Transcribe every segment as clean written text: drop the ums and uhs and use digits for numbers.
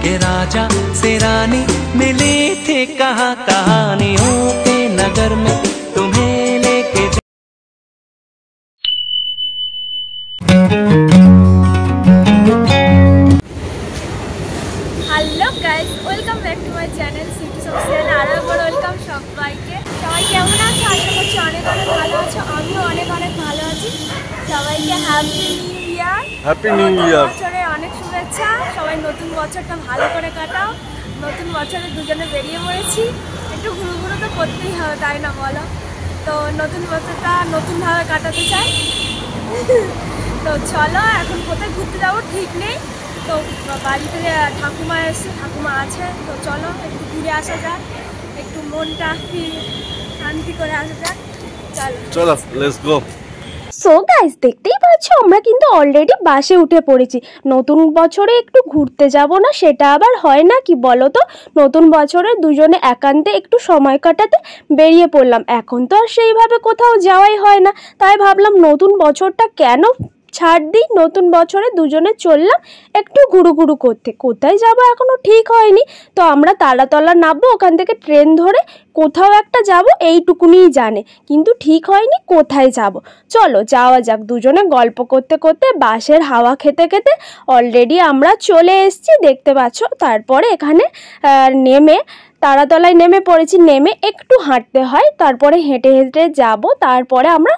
के राजा से रानी मिले थे कहाँ कहानियों के नगर में तुम्हें लेके। Hello guys, welcome back to my channel city social. আরো বড় ওয়েলকাম সবাইকে। সবাই কেমন আছো? আশা করছি অনেক অনেক ভালো আছো। আমিও অনেক অনেক ভালো আছি। সবাইকে happy new year. Happy new year. বছরে অনেক শুভেচ্ছা। সবাই নতুন বছরটা ভালো করে কাটাও। নতুন বছরে দুজনে বেরিয়ে পড়েছি, একটু ঘুরু তো করতেই হবে, তাই না বলো? তো নতুন বছরটা নতুনভাবে কাটাতে চাই। তো চলো, এখন কোথায় ঘুরতে যাবো ঠিক নেই। তো বাড়িতে ঠাকুমা এসে, ঠাকুমা আছে, তো চলো একটু ঘুরে আসা যাক, একটু মনটা শান্তি করে আসা যাক। চলো লেটস গো। সো গাইস, দেখতেই পাচ্ছ আমরা কিন্তু অলরেডি বাসে উঠে পড়েছি। নতুন বছরে একটু ঘুরতে যাব না, সেটা আবার হয় না কি বলো তো? নতুন বছরে দুজনে একান্তে একটু সময় কাটাতে বেরিয়ে পড়লাম। এখন তো আর সেইভাবে কোথাও যাওয়াই হয় না, তাই ভাবলাম নতুন বছরটা কেন ছাড় দিই, নতুন বছরে দুজনে চললাম একটু ঘুরু করতে। কোথায় যাব এখনো ঠিক হয়নি। তো আমরা তারাতলা নামবো, ওখান থেকে ট্রেন ধরে কোথাও একটা যাব, এইটুকুনিই জানে, কিন্তু ঠিক হয়নি কোথায় যাব। চলো যাওয়া যাক। দুজনে গল্প করতে করতে বাসের হাওয়া খেতে খেতে অলরেডি আমরা চলে এসেছি, দেখতে পাচ্ছ। তারপরে এখানে নেমে তারাতলায় নেমে পড়েছি। নেমে একটু হাঁটতে হয়, তারপরে হেঁটে হেঁটে যাব। তারপরে আমরা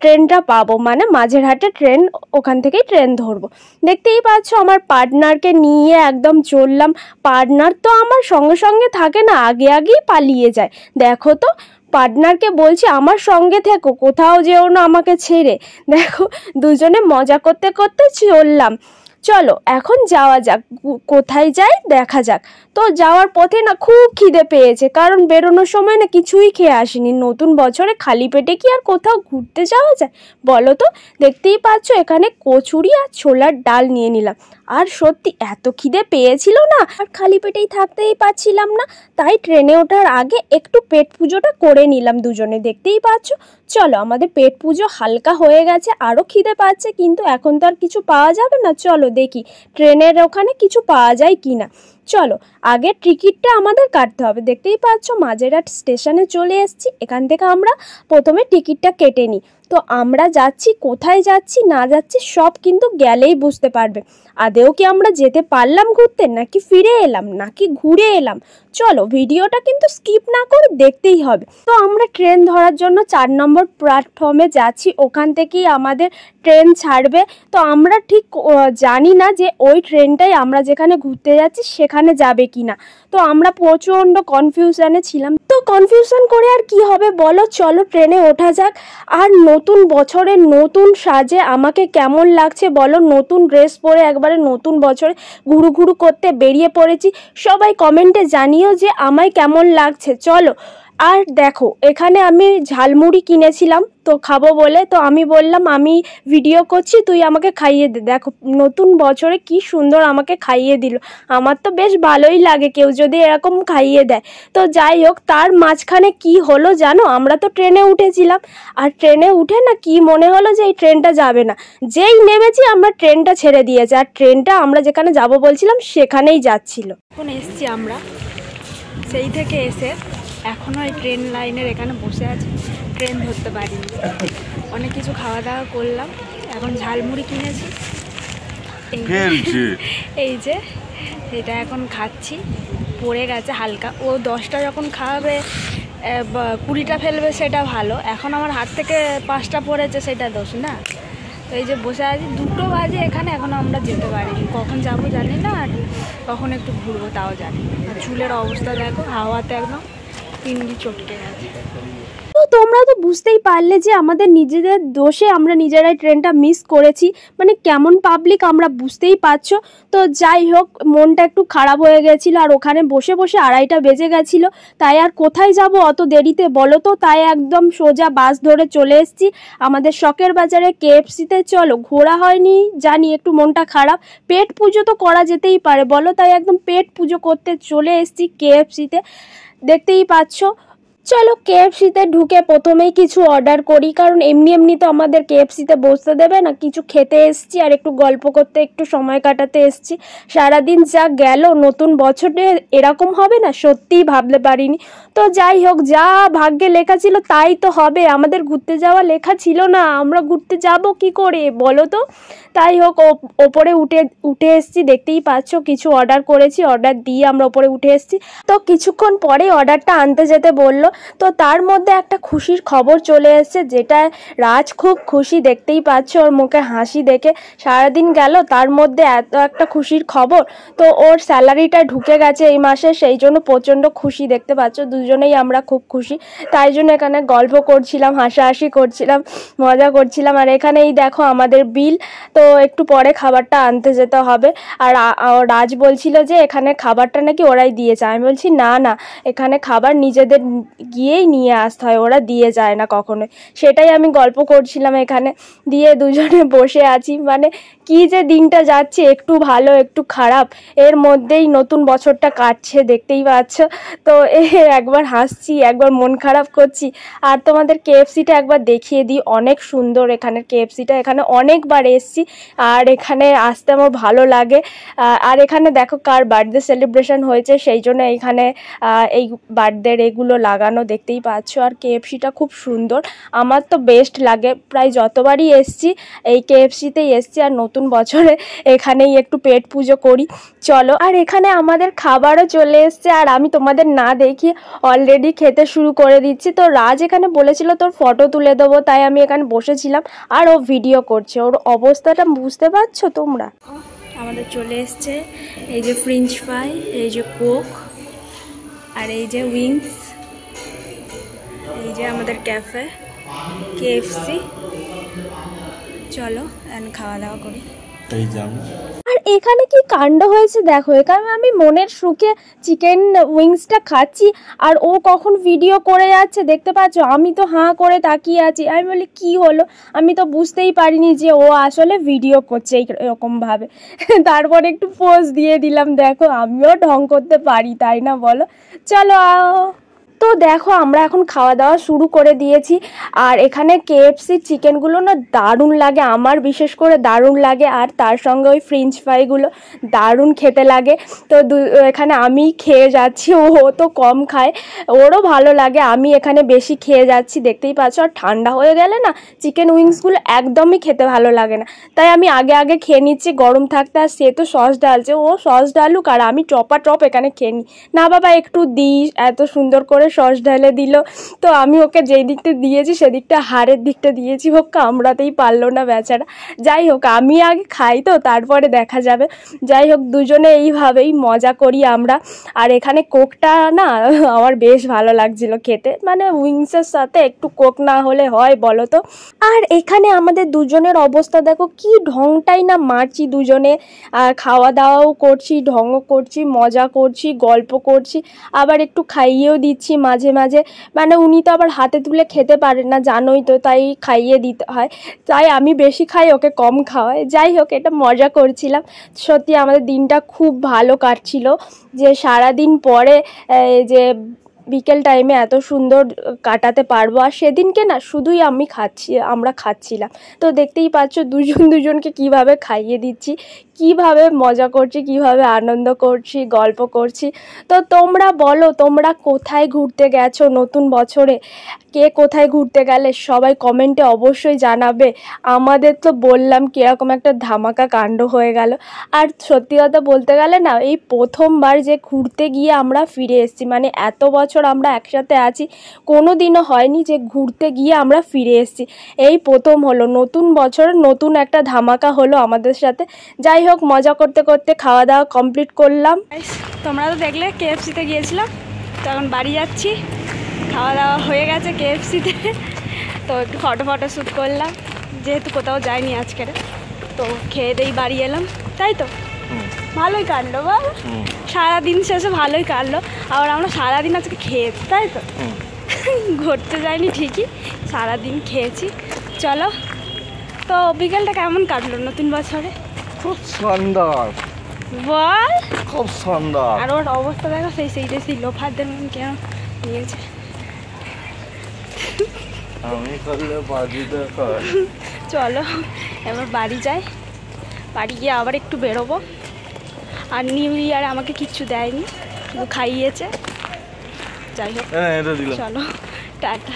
ট্রেনটা পাবো, মানে মাঝেরহাটে ট্রেন, ওখান থেকেই ট্রেন ধরবো। দেখতেই পাচ্ছ আমার পার্টনারকে নিয়ে একদম চললাম। পার্টনার তো আমার সঙ্গে সঙ্গে থাকে না, আগে আগেই পালিয়ে যায়। দেখো তো, পার্টনারকে বলছি আমার সঙ্গে থেকো, কোথাও যেও না আমাকে ছেড়ে। দেখো দুজনে মজা করতে করতে চললাম। চলো এখন যাওয়া যাক, কোথায় যাই দেখা যাক। তো যাওয়ার পথে না খুব খিদে পেয়েছে, কারণ বেরোনোর সময় না কিছুই খেয়ে আসিনি। নতুন বছরে খালি পেটে কি আর কোথাও ঘুরতে যাওয়া যায় বলো তো? দেখতেই পাচ্ছ এখানে কচুরি আর ছোলার ডাল নিয়ে নিলাম। আর সত্যি এত খিদে পেয়েছিল না, আর খালি পেটেই থাকতেই পারছিলাম না, তাই ট্রেনে ওঠার আগে একটু পেট পুজোটা করে নিলাম দুজনে। দেখতেই পাচ্ছ। চলো আমাদের পেট পুজো হালকা হয়ে গেছে, আরও খিদে পাচ্ছে, কিন্তু এখন তো আর কিছু পাওয়া যাবে না। চলো দেখি ট্রেনের ওখানে কিছু পাওয়া যায় কি না। চলো আগে টিকিটটা আমাদের কাটতে হবে। দেখতেই পাচ্ছ মাঝেরহাট স্টেশনে চলে এসেছি। এখান থেকে আমরা প্রথমে টিকিটটা কেটে নিই। তো আমরা যাচ্ছি, কোথায় যাচ্ছি না যাচ্ছি সব কিন্তু গেলেই বুঝতে পারবে। আদেও কি আমরা যেতে পারলাম ঘুরতে, নাকি ফিরে এলাম, নাকি ঘুরে এলাম? চলো ভিডিওটা কিন্তু স্কিপ না করে দেখতেই হবে। তো আমরা ট্রেন ধরার জন্য 4 নম্বর প্ল্যাটফর্মে যাচ্ছি, ওখান থেকেই আমাদের ট্রেন ছাড়বে। তো আমরা ঠিক জানি না যে ওই ট্রেনটাই আমরা যেখানে ঘুরতে যাচ্ছি সেখানে যাবে কি না। তো আমরা প্রচণ্ড কনফিউশনে ছিলাম। তো কনফিউশন করে আর কি হবে বলো, চলো ট্রেনে ওঠা যাক। আর নতুন বছরে নতুন সাজে আমাকে কেমন লাগছে বলো? নতুন ড্রেস পরে একবারে নতুন বছরে ঘুরু করতে বেরিয়ে পড়েছি। সবাই কমেন্টে জানিও যে আমায় কেমন লাগছে। চলো। আর দেখো এখানে আমি ঝালমুড়ি কিনেছিলাম তো খাবো বলে, তো আমি বললাম আমি ভিডিও করছি, তুই আমাকে খাইয়ে দে। দেখো নতুন বছরে কি সুন্দর আমাকে খাইয়ে দিল। আমার তো বেশ ভালোই লাগে কেউ যদি এরকম খাইয়ে দেয়। তো যাই হোক, তার মাঝখানে কি হলো জানো? আমরা তো ট্রেনে উঠেছিলাম, আর ট্রেনে উঠে না কি মনে হলো যে এই ট্রেনটা যাবে না। যেই নেমেছি আমরা ট্রেনটা ছেড়ে দিয়েছে, আর ট্রেনটা আমরা যেখানে যাব বলছিলাম সেখানেই যাচ্ছিল। এখন এসছি আমরা, সেই থেকে এসে এখনও এই ট্রেন লাইনের এখানে বসে আছি, ট্রেন ধরতে পারিনি। অনেক কিছু খাওয়া দাওয়া করলাম, এখন ঝালমুড়ি কিনেছি, এই যে এটা এখন খাচ্ছি। পড়ে গেছে হালকা, ও 10টা যখন খাওয়াবে 20টা ফেলবে সেটা ভালো। এখন আমার হাত থেকে 5টা পড়েছে, সেটা দোষ না। তো এই যে বসে আছি, 2টো বাজে এখানে, এখনও আমরা যেতে পারিনি। কখন যাবো জানি না, আর কখন একটু ঘুরবো তাও জানি। আর চুলের অবস্থা দেখো, হাওয়াতে একদম পিন্ডি চটকে গেছে। তো তোমরা তো বুঝতেই পারলে যে আমাদের নিজেদের দোষে আমরা নিজেরাই ট্রেনটা মিস করেছি। মানে কেমন পাবলিক আমরা বুঝতেই পারছো। তো যাই হোক, মনটা একটু খারাপ হয়ে গেছিলো, আর ওখানে বসে বসে 2:30টা বেজে গেছিলো। তাই আর কোথায় যাব অত দেরিতে বলো তো? তাই একদম সোজা বাস ধরে চলে এসেছি আমাদের শখের বাজারে KFCতে। চলো, ঘোরা হয়নি জানি, একটু মনটা খারাপ। পেট পুজো তো করা যেতেই পারে বলো, তাই একদম পেট পুজো করতে চলে এসেছি KFCতে। দেখতেই পাচ্ছ চলো কেএফসিতে ঢুকে প্রথমেই কিছু অর্ডার করি, কারণ এমনি এমনি তো আমাদের কেএফসিতে বসতে দেবে না। কিছু খেতে এসছি আর একটু গল্প করতে, একটু সময় কাটাতে এসছি। সারাদিন যা গেল, নতুন বছরে এরকম হবে না সত্যিই ভাবতে পারিনি। তো যাই হোক, যা ভাগ্যে লেখা ছিল তাই তো হবে। আমাদের ঘুরতে যাওয়া লেখা ছিল না, আমরা ঘুরতে যাব কি করে বলো তো। তাই হোক, ওপরে উঠে এসছি, দেখতেই পাচ্ছ কিছু অর্ডার করেছি, অর্ডার দিয়ে আমরা ওপরে উঠে এসছি। তো কিছুক্ষণ পরে অর্ডারটা আনতে যেতে বললো। তো তার মধ্যে একটা খুশির খবর চলে এসেছে, যেটা রাজ খুব খুশি, দেখতেই পাচ্ছ ওর মুখে হাসি দেখে। সারাদিন গেল, তার মধ্যে এত একটা খুশির খবর। তো ওর স্যালারিটা ঢুকে গেছে এই মাসে, সেই জন্য প্রচণ্ড খুশি, দেখতে পাচ্ছ দুজনেই আমরা খুব খুশি। তাই জন্য এখানে গল্প করছিলাম, হাসাহাসি করছিলাম, মজা করছিলাম। আর এখানেই দেখো আমাদের বিল। তো একটু পরে খাবারটা আনতে যেতে হবে। আর রাজ বলছিল যে এখানে খাবারটা নাকি ওরাই দিয়েছে। আমি বলছি না না, এখানে খাবার নিজেদের গিয়েই নিয়ে আসতে হয়, ওরা দিয়ে যায় না কখনোই। সেটাই আমি গল্প করছিলাম এখানে, দিয়ে দুজনে বসে আছি। মানে কি যে দিনটা যাচ্ছে, একটু ভালো একটু খারাপ, এর মধ্যেই নতুন বছরটা কাটছে, দেখতেই পাচ্ছ। তো একবার হাসছি, একবার মন খারাপ করছি। আর তোমাদের কেএফসিটা একবার দেখিয়ে দিই, অনেক সুন্দর এখানের কেএফসিটা। এখানে অনেকবার এসছি আর এখানে আসতে আমার ভালো লাগে। আর এখানে দেখো কার বার্থডে সেলিব্রেশন হয়েছে, সেই জন্য এইখানে এই বার্থডের এগুলো লাগানো, দেখতেই পাচ্ছ। আর কেএফসিটা খুব সুন্দর, আমার তো বেস্ট লাগে। প্রায় যতবারই এসছি এই কেএফসিতেই এসছি। আর নতুন বছরে এখানেই একটু পেট পুজো করি। চলো, আর এখানে আমাদের খাবারও চলে এসছে, আর আমি তোমাদের না দেখিয়ে অলরেডি খেতে শুরু করে দিচ্ছি। তো রাজ এখানে বলেছিল তোর ফটো তুলে দেবো, তাই আমি এখানে বসেছিলাম আর ও ভিডিও করছে। ওর অবস্থাটা বুঝতে পারছো তোমরা। আমাদের চলে এসছে এই যে ফ্রেঞ্চ ফ্রাই, এই যে কোক, আর এই যে উইংস, এই যে আমাদের ক্যাফে কেএফসি। চলো খাওয়া দাওয়া করি। আর এখানে কি কাণ্ড হয়েছে দেখো, এখানে আমি মনের সুখে চিকেন উইংসটা খাচ্ছি আর ও কখন ভিডিও করে যাচ্ছে দেখতে পাচ্ছ। আমি তো হাঁ করে তাকিয়ে আছি। আমি বলি কি হলো, আমি তো বুঝতেই পারিনি যে ও আসলে ভিডিও করছে এরকমভাবে। তারপর একটু পোজ দিয়ে দিলাম। দেখো আমিও ঢং করতে পারি, তাই না বলো। চলো তো দেখো আমরা এখন খাওয়া দাওয়া শুরু করে দিয়েছি। আর এখানে কেএফসি চিকেনগুলো না দারুণ লাগে, আমার বিশেষ করে দারুণ লাগে। আর তার সঙ্গে ওই ফ্রেঞ্চ ফ্রাইগুলো দারুণ খেতে লাগে। তো এখানে আমি খেয়ে যাচ্ছি, ও তো কম খায়, ওরও ভালো লাগে, আমি এখানে বেশি খেয়ে যাচ্ছি, দেখতেই পাচ্ছ। আর ঠান্ডা হয়ে গেলে না চিকেন উইংসগুলো একদমই খেতে ভালো লাগে না, তাই আমি আগে খেয়ে নিচ্ছি গরম থাকতে। আর সে তো সস ঢালছে, ও সস ঢালুক আর আমি টপ এখানে খেয়ে নিই। না বাবা একটু দিস, এত সুন্দর করে সস ঢেলে দিল। তো আমি ওকে যেই দিকটা দিয়েছি সেদিকটা হাড়ের দিকটা দিয়েছি, হোক কামড়াতেই পারলো না বেচারা। যাই হোক, আমি আগে খাই তো তারপরে দেখা যাবে। যাই হোক, দুজনে এইভাবেই মজা করি আমরা। আর এখানে কোকটা না আমার বেশ ভালো লাগছিল খেতে, মানে উইংসের সাথে একটু কোক না হলে হয় বলো তো। আর এখানে আমাদের দুজনের অবস্থা দেখো, কি ঢংটাই না মারছি দুজনে। আর খাওয়া দাওয়াও করছি, ঢংও করছি, মজা করছি, গল্প করছি, আবার একটু খাইয়েও দিচ্ছি মাঝে মাঝে। মানে উনি তো আবার হাতে তুলে খেতে পারেন না জানোই তো, তাই খাইয়ে দিতে হয়। তাই আমি বেশি খাই, ওকে কম খাওয়াই। যাই হোক, এটা মজা করছিলাম। সত্যি আমাদের দিনটা খুব ভালো কাটছিল, যে সারাদিন পরে যে বিকেল টাইমে এত সুন্দর কাটাতে পারবো। আর সেদিনকে না শুধুই আমরা খাচ্ছিলাম। তো দেখতেই পাচ্ছ দুজনকে কিভাবে খাইয়ে দিচ্ছি, কিভাবে মজা করছি, কিভাবে আনন্দ করছি, গল্প করছি। তো তোমরা বলো, তোমরা কোথায় ঘুরতে গেছো নতুন বছরে? কে কোথায় ঘুরতে গেলে সবাই কমেন্টে অবশ্যই জানাবে। আমাদের তো বললাম কীরকম একটা ধামাকা কাণ্ড হয়ে গেল। আর সত্যি কথা বলতে গেলে না, এই প্রথমবার যে ঘুরতে গিয়ে আমরা ফিরে এসেছি, মানে এত বছর আমরা একসাথে আছি, কোনো দিনও হয়নি যে ঘুরতে গিয়ে আমরা ফিরে এসেছি। এই প্রথম হলো, নতুন বছরের নতুন একটা ধামাকা হলো আমাদের সাথে। যাই হোক, মজা করতে করতে খাওয়া দাওয়া কমপ্লিট করলাম। তোমরা তো দেখলে কেএফসিতে গিয়েছিলাম, তো এখন বাড়ি যাচ্ছি। খাওয়া দাওয়া হয়ে গেছে কেএফসিতে, তো একটু ফটো শ্যুট করলাম, যেহেতু কোথাও যাইনি আজকের। তো খেয়ে দেই বাড়ি এলাম, তাই তো ভালোই কাটলো বল, সারাদিন শেষে ভালোই কাটলো। আবার আমরা সারাদিন আজকে খেয়েছি, তাই তো ঘুরতে যাইনি ঠিকই, সারাদিন খেয়েছি। চলো, তো বিকেলটা কেমন কাটলো নতুন বছরে? খুব সুন্দর বল, খুব সুন্দর। আর ওর অবস্থা দেখো, সেই লোফারদের কেন নিয়েছে। আমি করলে বাজি দেখার। চলো এবার বাড়ি যাই, বাড়ি গিয়ে আবার একটু বেরোবো। আর নিউ ইয়ারে আমাকে কিচ্ছু দেয়নি, শুধু খাইয়েছে। যাই হোক হ্যাঁ এটা দিলাম। চলো টাটা।